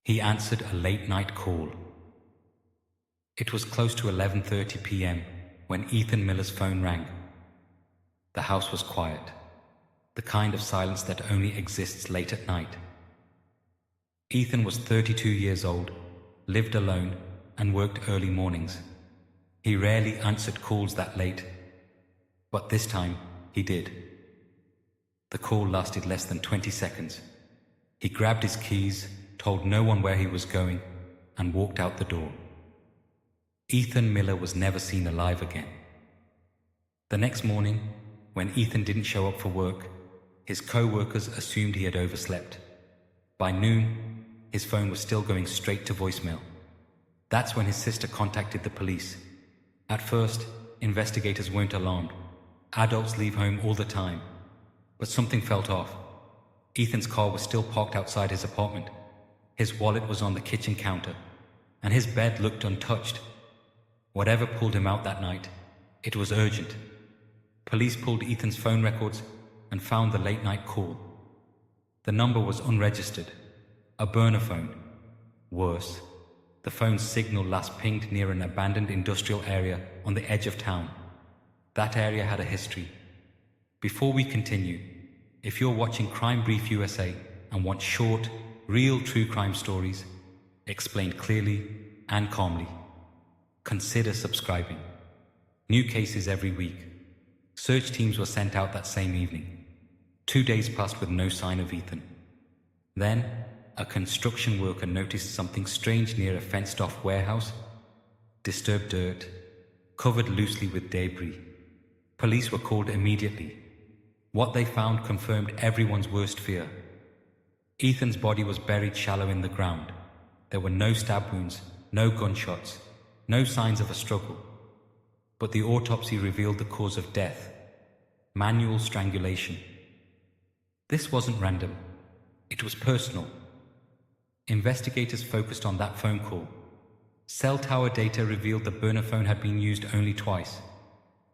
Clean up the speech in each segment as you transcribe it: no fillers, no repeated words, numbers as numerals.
He answered a late-night call. It was close to 11:30 p.m. when Ethan Miller's phone rang. The house was quiet, the kind of silence that only exists late at night. Ethan was 32 years old, lived alone, and worked early mornings. He rarely answered calls that late, but this time he did. The call lasted less than 20 seconds. He grabbed his keys, told no one where he was going, and walked out the door. Ethan Miller was never seen alive again. The next morning, when Ethan didn't show up for work, his co-workers assumed he had overslept. By noon, his phone was still going straight to voicemail. That's when his sister contacted the police. At first, investigators weren't alarmed. Adults leave home all the time. But something felt off. Ethan's car was still parked outside his apartment. His wallet was on the kitchen counter, and his bed looked untouched. Whatever pulled him out that night, it was urgent. Police pulled Ethan's phone records and found the late-night call. The number was unregistered, a burner phone. Worse, the phone's signal last pinged near an abandoned industrial area on the edge of town. That area had a history. Before we continue, if you're watching Crime Brief USA and want short, real true crime stories, explained clearly and calmly, consider subscribing. New cases every week. Search teams were sent out that same evening. 2 days passed with no sign of Ethan. Then, a construction worker noticed something strange near a fenced-off warehouse. Disturbed dirt, covered loosely with debris. Police were called immediately. What they found confirmed everyone's worst fear. Ethan's body was buried shallow in the ground. There were no stab wounds, no gunshots, no signs of a struggle. But the autopsy revealed the cause of death: manual strangulation. This wasn't random. It was personal. Investigators focused on that phone call. Cell tower data revealed the burner phone had been used only twice.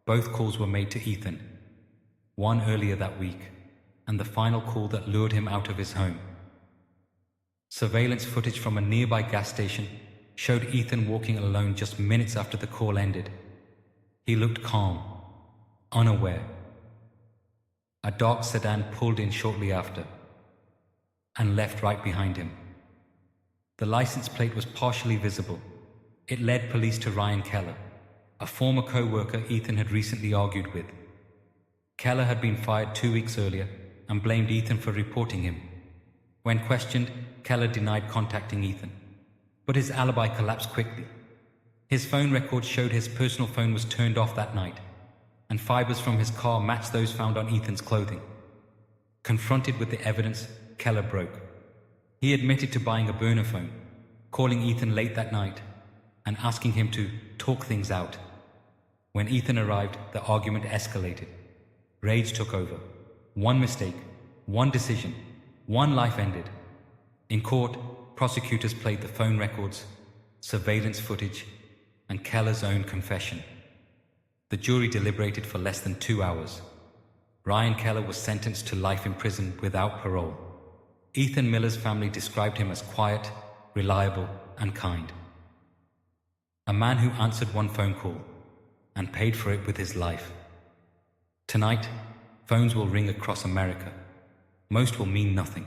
Both calls were made to Ethan, one earlier that week, and the final call that lured him out of his home. Surveillance footage from a nearby gas station showed Ethan walking alone just minutes after the call ended. He looked calm, unaware. A dark sedan pulled in shortly after and left right behind him. The license plate was partially visible. It led police to Ryan Keller, a former co-worker Ethan had recently argued with. Keller had been fired 2 weeks earlier and blamed Ethan for reporting him. When questioned, Keller denied contacting Ethan, but his alibi collapsed quickly. His phone records showed his personal phone was turned off that night, and fibers from his car matched those found on Ethan's clothing. Confronted with the evidence, Keller broke. He admitted to buying a burner phone, calling Ethan late that night, and asking him to talk things out. When Ethan arrived, the argument escalated. Rage took over. One mistake, one decision, one life ended. In court, prosecutors played the phone records, surveillance footage, and Keller's own confession. The jury deliberated for less than 2 hours. Ryan Keller was sentenced to life in prison without parole. Ethan Miller's family described him as quiet, reliable, and kind. A man who answered one phone call and paid for it with his life. Tonight, phones will ring across America. Most will mean nothing.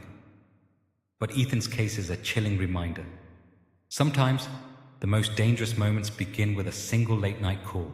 But Ethan's case is a chilling reminder. Sometimes, the most dangerous moments begin with a single late-night call.